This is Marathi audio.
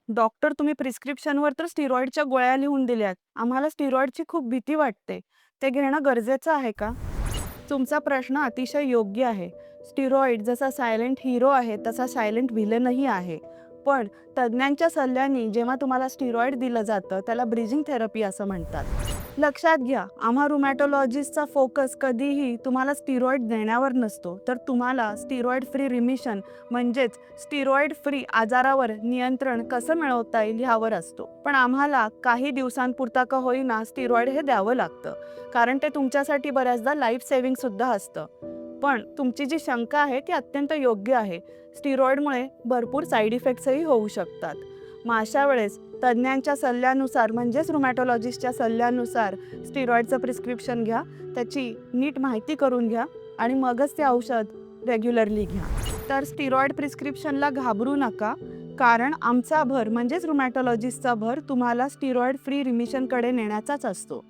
डॉक्टर तुम्ही प्रिस्क्रिप्शनवर तर स्टिरॉइडच्या गोळ्या लिहून दिल्यात. आम्हाला स्टिरॉइडची खूप भीती वाटते. ते घेणं गरजेचं आहे का? तुमचा प्रश्न अतिशय योग्य आहे. स्टिरॉइड जसा सायलेंट हीरो आहे, तसा सायलेंट व्हिलनही आहे. पण तज्ञांच्या सल्ल्याने जेव्हा तुम्हाला स्टिरॉइड दिलं जातं, त्याला ब्रिजिंग थेरपी असं म्हणतात. लक्षात घ्या, आम्हा रुमॅटॉलॉजिस्टचा फोकस कधीही तुम्हाला स्टिरॉइड देण्यावर नसतो, तर तुम्हाला स्टिरॉइड फ्री रिमिशन म्हणजेच स्टिरॉइड फ्री आजारावर नियंत्रण कसं मिळवता येईल ह्यावर असतो. पण आम्हाला काही दिवसांपुरता का होईना स्टिरॉइड हे द्यावं लागतं, कारण ते तुमच्यासाठी बऱ्याचदा लाईफ सेव्हिंगसुद्धा असतं. पण तुमची जी शंका आहे ती अत्यंत योग्य आहे. स्टिरॉइडमुळे भरपूर साईड इफेक्ट्सही होऊ शकतात. मग अशा वेळेस तज्ज्ञांच्या सल्ल्यानुसार म्हणजेच रुमॅटॉलॉजिस्टच्या सल्ल्यानुसार स्टिरॉइडचं प्रिस्क्रिप्शन घ्या, त्याची नीट माहिती करून घ्या आणि मगच ते औषध रेग्युलरली घ्या. तर स्टिरॉइड प्रिस्क्रिप्शनला घाबरू नका, कारण आमचा भर म्हणजेच रुमॅटॉलॉजिस्टचा भर तुम्हाला स्टिरॉइड फ्री रिमिशनकडे नेण्याचाच असतो.